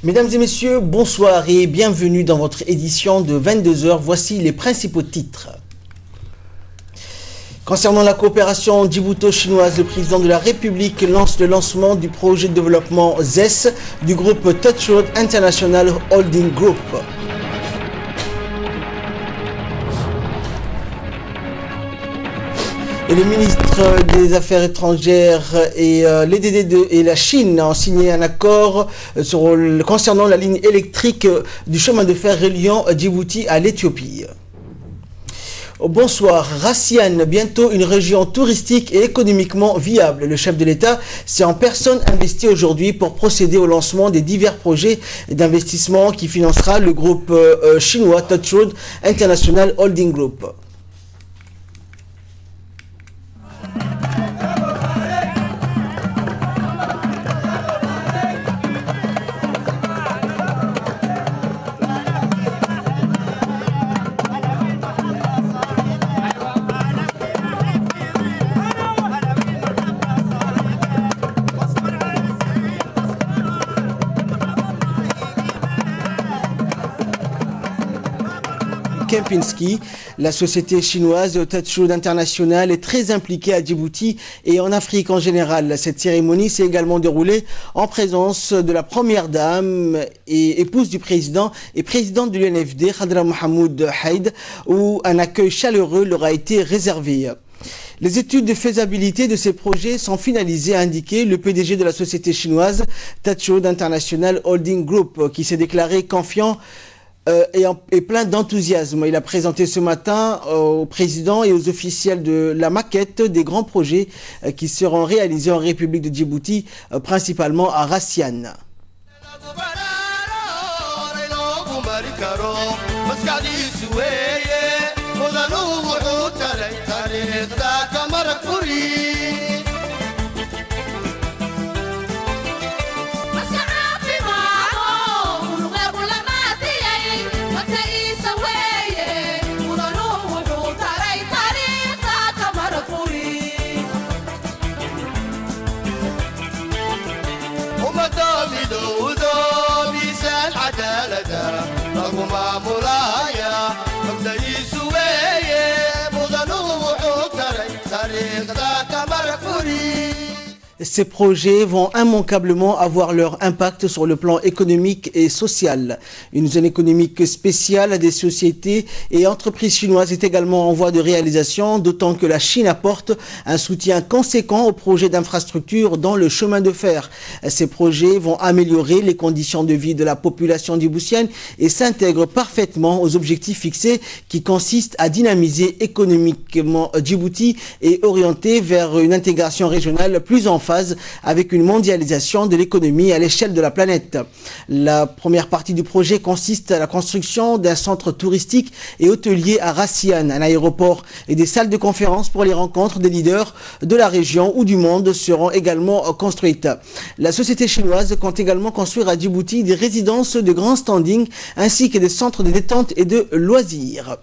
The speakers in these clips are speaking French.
Mesdames et messieurs, bonsoir et bienvenue dans votre édition de 22 h. Voici les principaux titres. Concernant la coopération djibouto-chinoise, le président de la République lance le lancement du projet de développement ZES du groupe Touch Road International Holding Group. Et le ministre des Affaires étrangères et l'EDD et la Chine ont signé un accord concernant la ligne électrique du chemin de fer reliant Djibouti à l'Éthiopie. Bonsoir. Rassiane, bientôt une région touristique et économiquement viable. Le chef de l'État s'est en personne investi aujourd'hui pour procéder au lancement des divers projets d'investissement qui financera le groupe chinois Touch Road International Holding Group. Kempinski, la société chinoise Touch Road International est très impliquée à Djibouti et en Afrique en général. Cette cérémonie s'est également déroulée en présence de la première dame et épouse du président et présidente de l'UNFD, Khadra Mohamed Haïd, où un accueil chaleureux leur a été réservé. Les études de faisabilité de ces projets sont finalisées, a indiqué le PDG de la société chinoise Touch Road International Holding Group, qui s'est déclaré confiant et plein d'enthousiasme. Il a présenté ce matin au président et aux officiels de la maquette des grands projets qui seront réalisés en République de Djibouti, principalement à Rassiane. Ces projets vont immanquablement avoir leur impact sur le plan économique et social. Une zone économique spéciale à des sociétés et entreprises chinoises est également en voie de réalisation, d'autant que la Chine apporte un soutien conséquent aux projets d'infrastructure dans le chemin de fer. Ces projets vont améliorer les conditions de vie de la population djiboutienne et s'intègrent parfaitement aux objectifs fixés qui consistent à dynamiser économiquement Djibouti et orienter vers une intégration régionale plus en phase avec une mondialisation de l'économie à l'échelle de la planète. La première partie du projet consiste à la construction d'un centre touristique et hôtelier à Rassiane, un aéroport et des salles de conférence pour les rencontres des leaders de la région ou du monde seront également construites. La société chinoise compte également construire à Djibouti des résidences de grand standing ainsi que des centres de détente et de loisirs.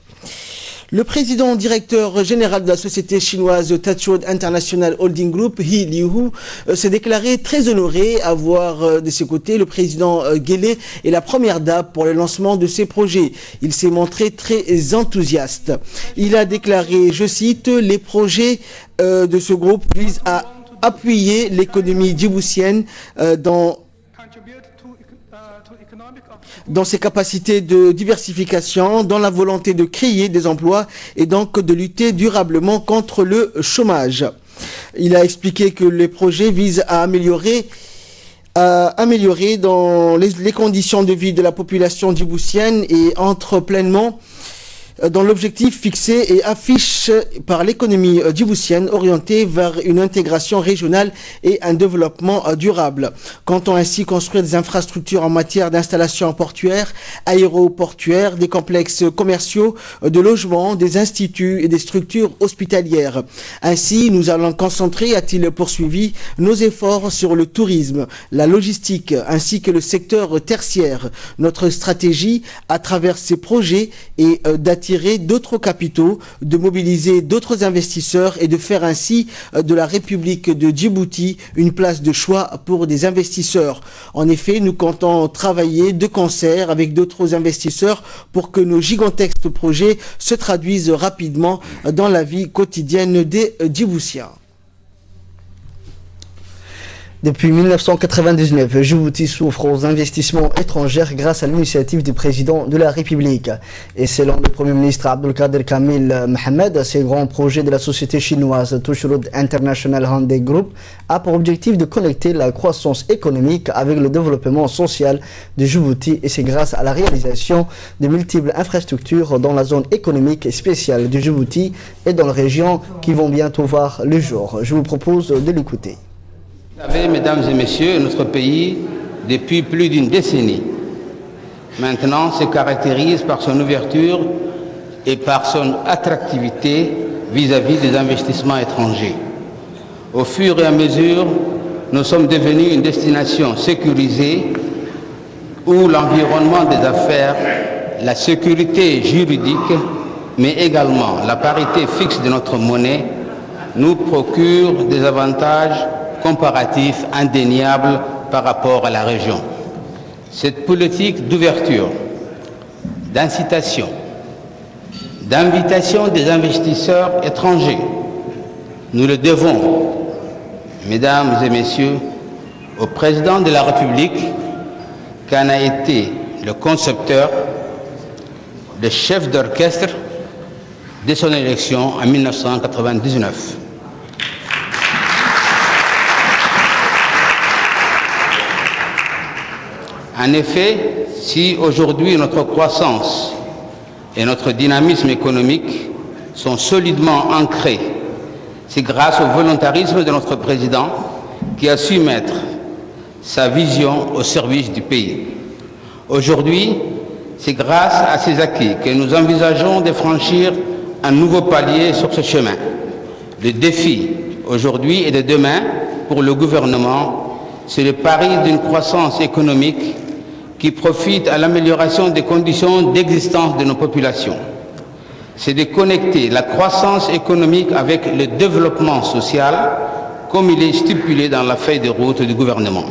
Le président directeur général de la société chinoise Touch Road International Holding Group, He Liu, s'est déclaré très honoré à voir de ses côtés le président Guélé et la première dame pour le lancement de ces projets. Il s'est montré très enthousiaste. Il a déclaré, je cite, les projets de ce groupe visent à appuyer l'économie djiboutienne dans ses capacités de diversification, dans la volonté de créer des emplois et donc de lutter durablement contre le chômage. Il a expliqué que les projets visent à améliorer dans les conditions de vie de la population djiboutienne et entrent pleinement dans l'objectif fixé et affiche par l'économie djiboutienne orientée vers une intégration régionale et un développement durable. Comptons ainsi construire des infrastructures en matière d'installations portuaires, aéroportuaires, des complexes commerciaux, de logements, des instituts et des structures hospitalières. Ainsi, nous allons concentrer, a-t-il poursuivi, nos efforts sur le tourisme, la logistique ainsi que le secteur tertiaire. Notre stratégie, à travers ces projets, est d'attirer d'attirer d'autres capitaux, de mobiliser d'autres investisseurs et de faire ainsi de la République de Djibouti une place de choix pour des investisseurs. En effet, nous comptons travailler de concert avec d'autres investisseurs pour que nos gigantesques projets se traduisent rapidement dans la vie quotidienne des Djiboutiens. Depuis 1999, Djibouti s'ouvre aux investissements étrangers grâce à l'initiative du président de la République. Et selon le Premier ministre Abdelkader Kamil Mohamed, ces grands projets de la société chinoise Tushrud International Hyundai Group a pour objectif de connecter la croissance économique avec le développement social de Djibouti, et c'est grâce à la réalisation de multiples infrastructures dans la zone économique spéciale de Djibouti et dans la région qui vont bientôt voir le jour. Je vous propose de l'écouter. Vous savez, mesdames et messieurs, notre pays, depuis plus d'une décennie, maintenant se caractérise par son ouverture et par son attractivité vis-à-vis des investissements étrangers. Au fur et à mesure, nous sommes devenus une destination sécurisée où l'environnement des affaires, la sécurité juridique, mais également la parité fixe de notre monnaie nous procurent des avantages comparatif indéniable par rapport à la région. Cette politique d'ouverture, d'incitation, d'invitation des investisseurs étrangers, nous le devons, mesdames et messieurs, au président de la République, qui en a été le concepteur, le chef d'orchestre de son élection en 1999. En effet, si aujourd'hui notre croissance et notre dynamisme économique sont solidement ancrés, c'est grâce au volontarisme de notre président qui a su mettre sa vision au service du pays. Aujourd'hui, c'est grâce à ces acquis que nous envisageons de franchir un nouveau palier sur ce chemin. Le défi aujourd'hui et de demain pour le gouvernement, c'est le pari d'une croissance économique qui profite à l'amélioration des conditions d'existence de nos populations. C'est de connecter la croissance économique avec le développement social, comme il est stipulé dans la feuille de route du gouvernement.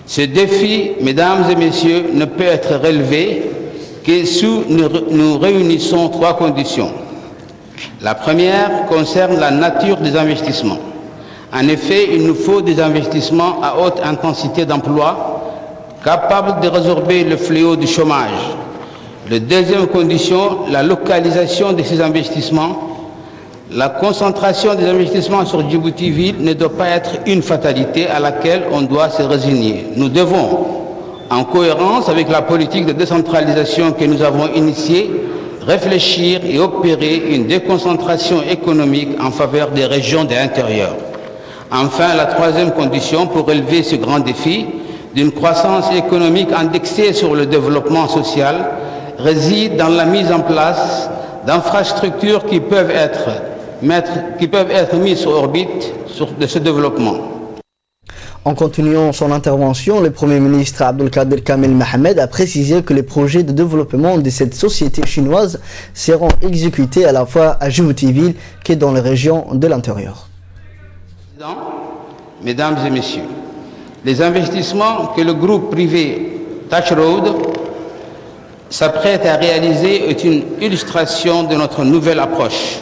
Ce défi, mesdames et messieurs, ne peut être relevé que si nous réunissons trois conditions. La première concerne la nature des investissements. En effet, il nous faut des investissements à haute intensité d'emploi, capable de résorber le fléau du chômage. La deuxième condition, la localisation de ces investissements. La concentration des investissements sur Djibouti-Ville ne doit pas être une fatalité à laquelle on doit se résigner. Nous devons, en cohérence avec la politique de décentralisation que nous avons initiée, réfléchir et opérer une déconcentration économique en faveur des régions de l'intérieur. Enfin, la troisième condition pour relever ce grand défi d'une croissance économique indexée sur le développement social réside dans la mise en place d'infrastructures qui peuvent être mises sur orbite de ce développement. En continuant son intervention, le Premier ministre Abdelkader Kamil Mohamed a précisé que les projets de développement de cette société chinoise seront exécutés à la fois à Djibouti-Ville que dans les régions de l'intérieur. Mesdames et messieurs, les investissements que le groupe privé Tushrud s'apprête à réaliser est une illustration de notre nouvelle approche.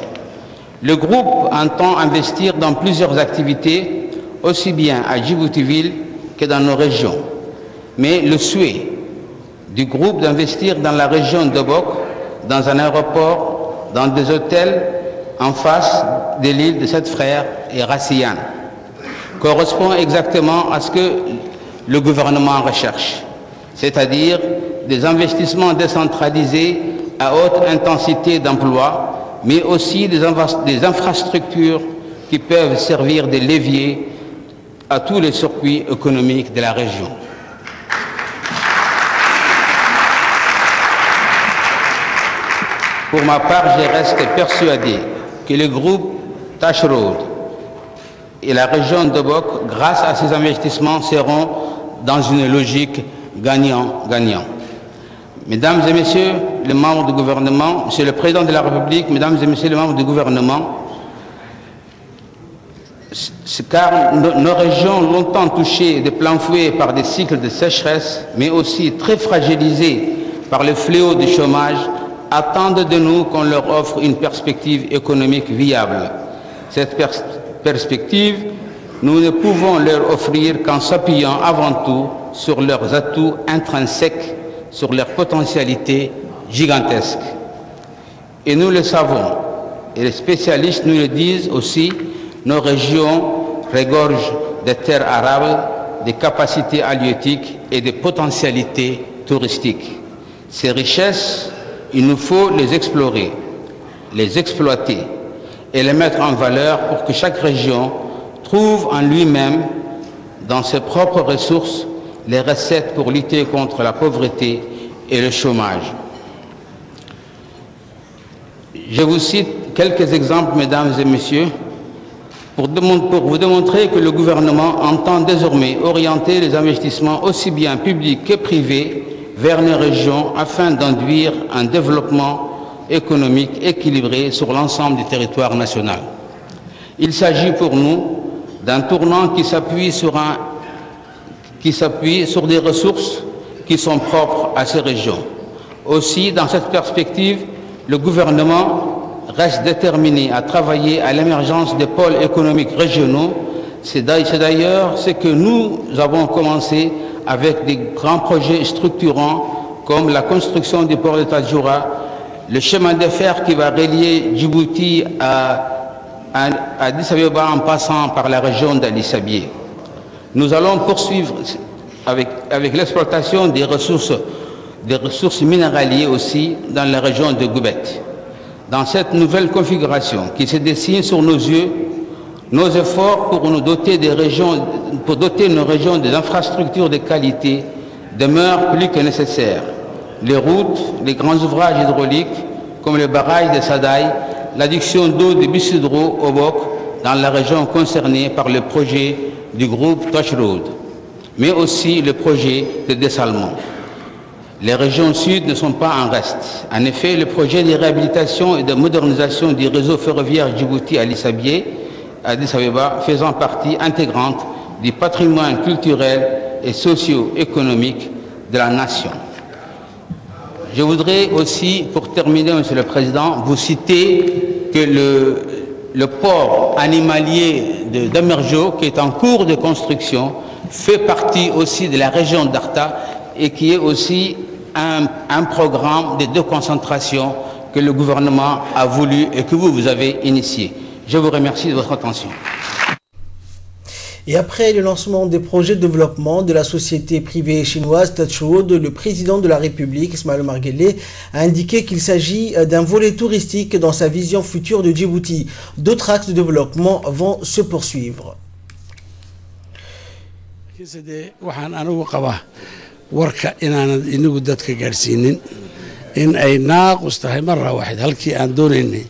Le groupe entend investir dans plusieurs activités, aussi bien à Djibouti-Ville que dans nos régions. Mais le souhait du groupe d'investir dans la région d'Obok, dans un aéroport, dans des hôtels en face de l'île de Sept Frères et Rassiyan, correspond exactement à ce que le gouvernement recherche, c'est-à-dire des investissements décentralisés à haute intensité d'emploi, mais aussi des infrastructures qui peuvent servir de levier à tous les circuits économiques de la région. Pour ma part, je reste persuadé que le groupe Tushrud et la région d'Obok, grâce à ces investissements, seront dans une logique gagnant-gagnant. Mesdames et messieurs, les membres du gouvernement, Monsieur le Président de la République, Mesdames et Messieurs les membres du gouvernement, car nos régions longtemps touchées de plein fouet par des cycles de sécheresse, mais aussi très fragilisées par le fléau du chômage, attendent de nous qu'on leur offre une perspective économique viable. Cette perspective, nous ne pouvons leur offrir qu'en s'appuyant avant tout sur leurs atouts intrinsèques, sur leurs potentialités gigantesques. Et nous le savons, et les spécialistes nous le disent aussi, nos régions regorgent de terres arables, des capacités halieutiques et des potentialités touristiques. Ces richesses, il nous faut les explorer, les exploiter et les mettre en valeur pour que chaque région trouve en lui-même, dans ses propres ressources, les recettes pour lutter contre la pauvreté et le chômage. Je vous cite quelques exemples, mesdames et messieurs, pour vous démontrer que le gouvernement entend désormais orienter les investissements aussi bien publics que privés vers les régions afin d'induire un développement économique équilibré sur l'ensemble du territoire national. Il s'agit pour nous d'un tournant qui s'appuie sur des ressources qui sont propres à ces régions. Aussi, dans cette perspective, le gouvernement reste déterminé à travailler à l'émergence des pôles économiques régionaux. C'est d'ailleurs ce que nous avons commencé avec des grands projets structurants comme la construction du port de Tadjoura, le chemin de fer qui va relier Djibouti à Addis Abeba en passant par la région d'Ali Sabié. Nous allons poursuivre avec l'exploitation des ressources minéralières aussi dans la région de Goubet. Dans cette nouvelle configuration qui se dessine sur nos yeux, nos efforts pour doter nos régions des infrastructures de qualité demeurent plus que nécessaires. Les routes, les grands ouvrages hydrauliques comme le barrage de Sadaï, l'adduction d'eau de Bissidro au Bok dans la région concernée par le projet du groupe Touch Road, mais aussi le projet de dessalement. Les régions sud ne sont pas en reste. En effet, le projet de réhabilitation et de modernisation du réseau ferroviaire Djibouti-Addis Abeba faisant partie intégrante du patrimoine culturel et socio-économique de la nation. Je voudrais aussi, pour terminer, Monsieur le Président, vous citer que le port animalier d'Amerjo, qui est en cours de construction, fait partie aussi de la région d'Arta et qui est aussi un programme de déconcentration que le gouvernement a voulu et que vous avez initié. Je vous remercie de votre attention. Et après le lancement des projets de développement de la société privée chinoise Touch Road, le président de la République, Ismaël Omar Guelleh, a indiqué qu'il s'agit d'un volet touristique dans sa vision future de Djibouti. D'autres axes de développement vont se poursuivre. warka inaan inagu dadka gaarsiinin in ay naaqus tahay marra waaxid halkii aan doonaynay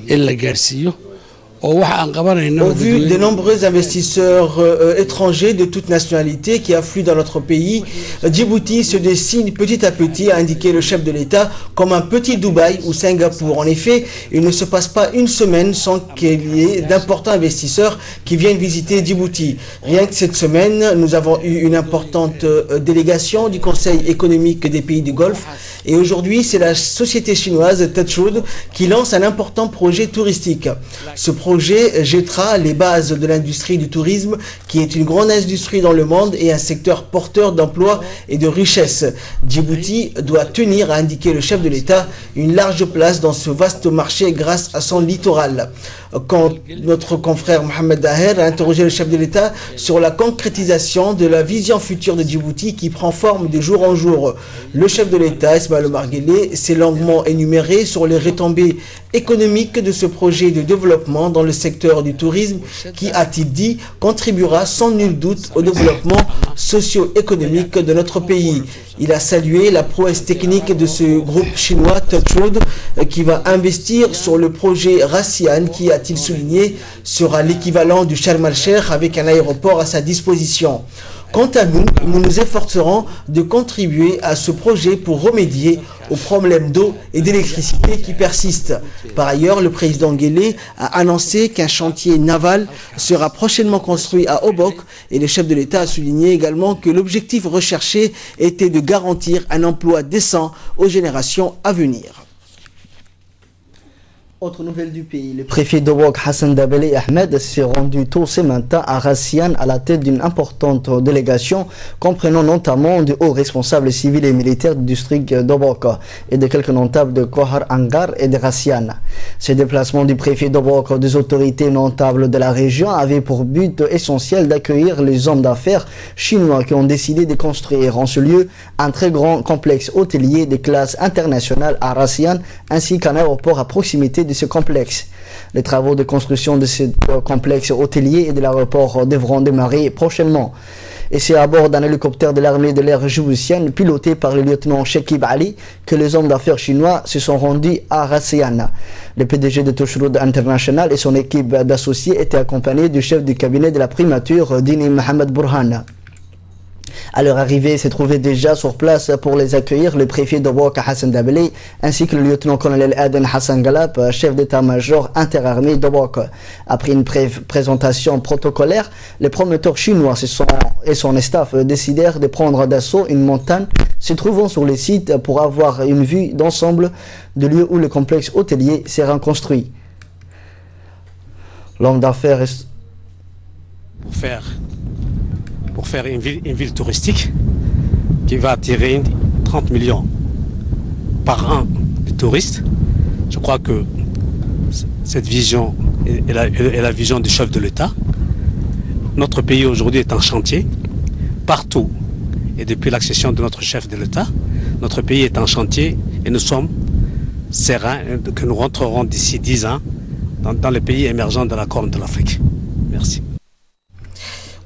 in la gaarsiiyo. Au vu de nombreux investisseurs étrangers de toute nationalité qui affluent dans notre pays, Djibouti se dessine petit à petit, a indiqué le chef de l'État, comme un petit Dubaï ou Singapour. En effet, il ne se passe pas une semaine sans qu'il y ait d'importants investisseurs qui viennent visiter Djibouti. Rien que cette semaine, nous avons eu une importante délégation du Conseil économique des pays du Golfe. Et aujourd'hui, c'est la société chinoise Touch Road qui lance un important projet touristique. Ce projet jettera les bases de l'industrie du tourisme, qui est une grande industrie dans le monde et un secteur porteur d'emplois et de richesses. Djibouti doit tenir, a indiqué le chef de l'État, une large place dans ce vaste marché grâce à son littoral. Quand notre confrère Mohamed Daher a interrogé le chef de l'État sur la concrétisation de la vision future de Djibouti qui prend forme de jour en jour, le chef de l'État, Ismaël Omar Guelleh, s'est longuement énuméré sur les retombées économiques de ce projet de développement dans le secteur du tourisme qui, a-t-il dit, contribuera sans nul doute au développement socio-économique de notre pays. Il a salué la prouesse technique de ce groupe chinois Touch Road qui va investir sur le projet Rassian qui, a-t-il souligné, sera l'équivalent du Sharm el-Sheikh avec un aéroport à sa disposition. Quant à nous, nous nous efforcerons de contribuer à ce projet pour remédier aux problèmes d'eau et d'électricité qui persistent. Par ailleurs, le président Guelleh a annoncé qu'un chantier naval sera prochainement construit à Obok et le chef de l'État a souligné également que l'objectif recherché était de garantir un emploi décent aux générations à venir. Autre nouvelle du pays, le préfet d'Obok Hassan Dabelé Ahmed s'est rendu tôt ce matin à Rassiane à la tête d'une importante délégation comprenant notamment de hauts responsables civils et militaires du district d'Obok et de quelques notables de Kohar Angar et de Rassiane. Ce déplacement du préfet d'Obok des autorités notables de la région avait pour but essentiel d'accueillir les hommes d'affaires chinois qui ont décidé de construire en ce lieu un très grand complexe hôtelier de classe internationale à Rassiane ainsi qu'un aéroport à proximité de ce complexe. Les travaux de construction de ce complexe hôtelier et de l'aéroport devront démarrer prochainement. Et c'est à bord d'un hélicoptère de l'armée de l'air djiboutienne piloté par le lieutenant Shekib Ali que les hommes d'affaires chinois se sont rendus à Rassiane. Le PDG de Touchroud International et son équipe d'associés étaient accompagnés du chef du cabinet de la primature Dini Mohamed Burhan. À leur arrivée, se trouvait déjà sur place pour les accueillir le préfet d'Obok Hassan Dabelé ainsi que le lieutenant-colonel Aden Hassan Galap, chef d'état-major interarmée d'Obok. Après une présentation protocolaire, les promoteurs chinois et son staff décidèrent de prendre d'assaut une montagne se trouvant sur le site pour avoir une vue d'ensemble du lieu où le complexe hôtelier sera construit. L'homme d'affaires est... Pour faire une ville touristique qui va attirer 30 millions par an de touristes. Je crois que cette vision est la vision du chef de l'État. Notre pays aujourd'hui est en chantier partout. Et depuis l'accession de notre chef de l'État, notre pays est en chantier et nous sommes sereins que nous rentrerons d'ici 10 ans dans les pays émergents de la Corne de l'Afrique. Merci.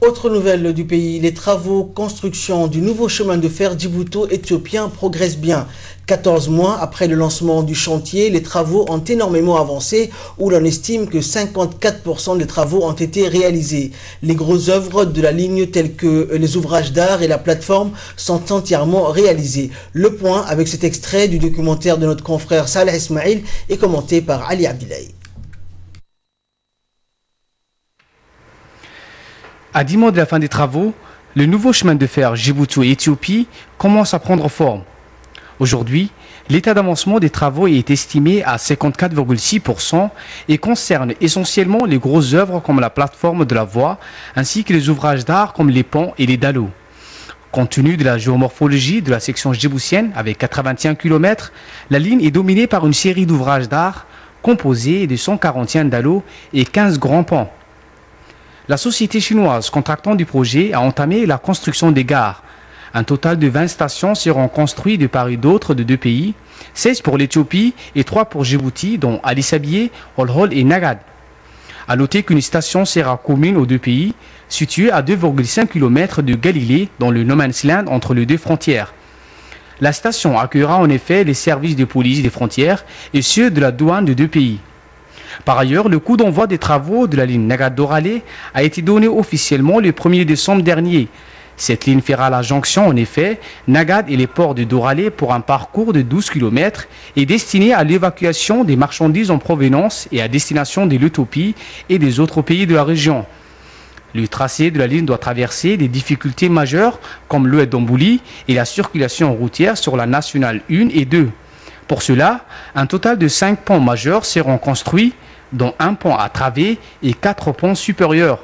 Autre nouvelle du pays, les travaux construction du nouveau chemin de fer djibouto-éthiopien progressent bien. 14 mois après le lancement du chantier, les travaux ont énormément avancé où l'on estime que 54% des travaux ont été réalisés. Les grosses œuvres de la ligne telles que les ouvrages d'art et la plateforme sont entièrement réalisés. Le point avec cet extrait du documentaire de notre confrère Saleh Ismail est commenté par Ali Abdillahi. À 10 mois de la fin des travaux, le nouveau chemin de fer Djibouti-Éthiopie commence à prendre forme. Aujourd'hui, l'état d'avancement des travaux est estimé à 54,6% et concerne essentiellement les grosses œuvres comme la plateforme de la voie ainsi que les ouvrages d'art comme les ponts et les dallos. Compte tenu de la géomorphologie de la section djiboutienne avec 81 km, la ligne est dominée par une série d'ouvrages d'art composés de 141 dallos et 15 grands ponts. La société chinoise contractant du projet a entamé la construction des gares. Un total de 20 stations seront construites de part et d'autre de deux pays, 16 pour l'Éthiopie et 3 pour Djibouti, dont Addis Abeba, Holhol et Nagad. A noter qu'une station sera commune aux deux pays, située à 2,5 km de Galilée, dans le No Man's Land entre les deux frontières. La station accueillera en effet les services de police des frontières et ceux de la douane de deux pays. Par ailleurs, le coup d'envoi des travaux de la ligne Nagad-Doralé a été donné officiellement le 1er décembre dernier. Cette ligne fera la jonction, en effet, Nagad et les ports de Doralé pour un parcours de 12 km et destiné à l'évacuation des marchandises en provenance et à destination de l'Éthiopie et des autres pays de la région. Le tracé de la ligne doit traverser des difficultés majeures comme l'Oued d'Ambouli et la circulation routière sur la nationale 1 et 2. Pour cela, un total de 5 ponts majeurs seront construits, dont un pont à travée et 4 ponts supérieurs.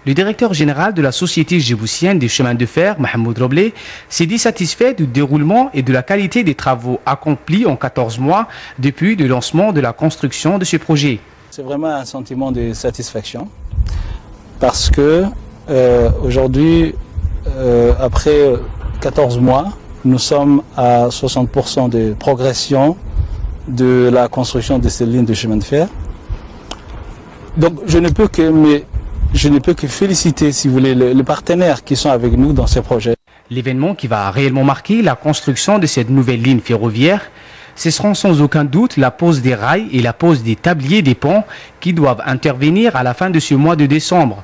Le directeur général de la Société djiboutienne des chemins de fer, Mahmoud Roblé, s'est dit satisfait du déroulement et de la qualité des travaux accomplis en 14 mois depuis le lancement de la construction de ce projet. C'est vraiment un sentiment de satisfaction parce que aujourd'hui, après 14 mois, nous sommes à 60% de progression de la construction de ces lignes de chemin de fer. Donc je ne peux que féliciter, si vous voulez, les partenaires qui sont avec nous dans ces projets. L'événement qui va réellement marquer la construction de cette nouvelle ligne ferroviaire, ce seront sans aucun doute la pose des rails et la pose des tabliers des ponts qui doivent intervenir à la fin de ce mois de décembre.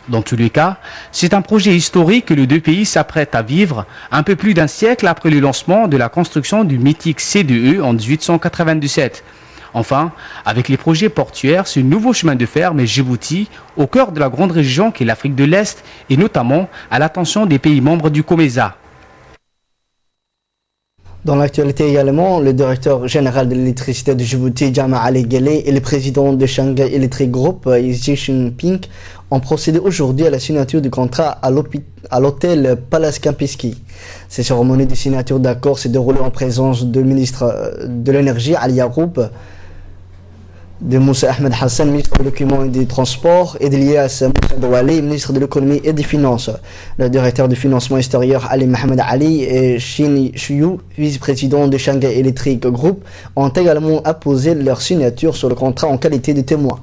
Dans tous les cas, c'est un projet historique que les deux pays s'apprêtent à vivre un peu plus d'un siècle après le lancement de la construction du mythique CDE en 1897. Enfin, avec les projets portuaires, ce nouveau chemin de fer met Djibouti au cœur de la grande région qu'est l'Afrique de l'Est et notamment à l'attention des pays membres du COMESA. Dans l'actualité également, le directeur général de l'électricité de Djibouti, Jama Ali Ghele, et le président de Shanghai Electric Group, Xi Jinping, ont procédé aujourd'hui à la signature du contrat à l'hôtel Palace Kempinski. Ces cérémonies de signature d'accord s'est déroulée en présence du ministre de l'énergie, Ali Yaroub, de Moussa Ahmed Hassan, ministre de l'Occupation et des Transports, et d'Elias Moussa Douali, ministre de l'Économie et des Finances. Le directeur du financement extérieur, Ali Mohamed Ali, et Shin Shuyu, vice-président de Shanghai Electric Group, ont également apposé leur signature sur le contrat en qualité de témoin.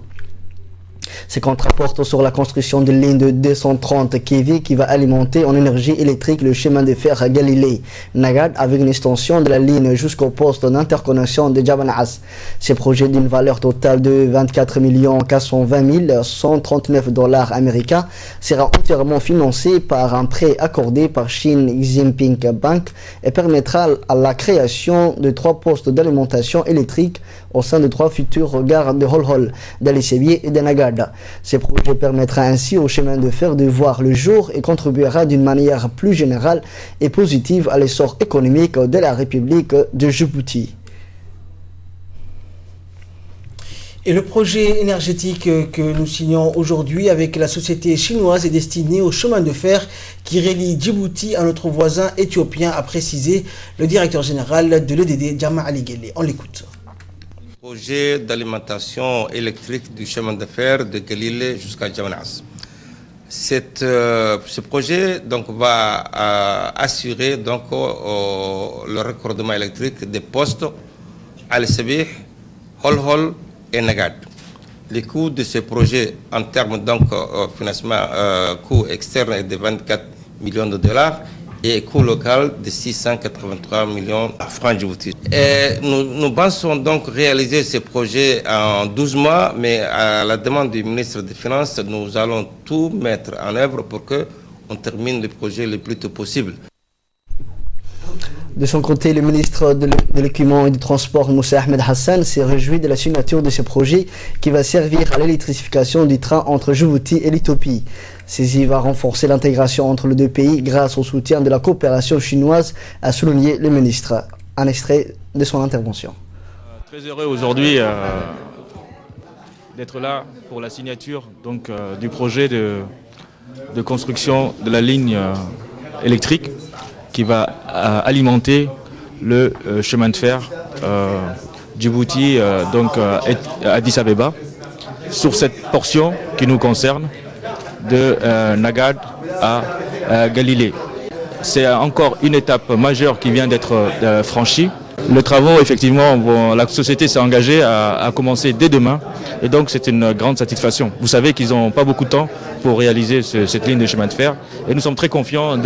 Ces contrats portent sur la construction d'une ligne de 230 kV qui va alimenter en énergie électrique le chemin de fer Galilée-Nagad avec une extension de la ligne jusqu'au poste d'interconnexion de Jabanas. Ces projets d'une valeur totale de 24 420 139 $ américains sera entièrement financé par un prêt accordé par Shin Jinping Bank et permettra à la création de 3 postes d'alimentation électrique au sein de 3 futures gares de Holhol, d'Ali-Sebier et de Nagad. Ces projets permettra ainsi au chemin de fer de voir le jour et contribuera d'une manière plus générale et positive à l'essor économique de la République de Djibouti. Et le projet énergétique que nous signons aujourd'hui avec la société chinoise est destiné au chemin de fer qui relie Djibouti à notre voisin éthiopien, a précisé le directeur général de l'EDD, Jama Ali Ghele. On l'écoute. Projet d'alimentation électrique du chemin de fer de Galilée jusqu'à Jabanas. Ce projet donc, va assurer donc, le raccordement électrique des postes Al-Sabih, Holhol et Nagad. Les coûts de ce projet en termes donc financement, coût externe est de 24 millions de dollars et coût local de 683 millions de francs djiboutiens. Nous pensons donc réaliser ce projet en 12 mois, mais à la demande du ministre des Finances, nous allons tout mettre en œuvre pour qu'on termine le projet le plus tôt possible. De son côté, le ministre de l'Équipement et du Transport, Moussa Ahmed Hassan, s'est réjoui de la signature de ce projet qui va servir à l'électrification du train entre Djibouti et l'Éthiopie. Ceci va renforcer l'intégration entre les deux pays grâce au soutien de la coopération chinoise, a souligné le ministre. Un extrait de son intervention. Très heureux aujourd'hui d'être là pour la signature donc, du projet de construction de la ligne électrique qui va alimenter le chemin de fer Djibouti donc Addis Abeba sur cette portion qui nous concerne de Nagad à Galilée. C'est encore une étape majeure qui vient d'être franchie. Les travaux, effectivement, la société s'est engagée à commencer dès demain et donc c'est une grande satisfaction. Vous savez qu'ils n'ont pas beaucoup de temps pour réaliser cette ligne de chemin de fer et nous sommes très confiants.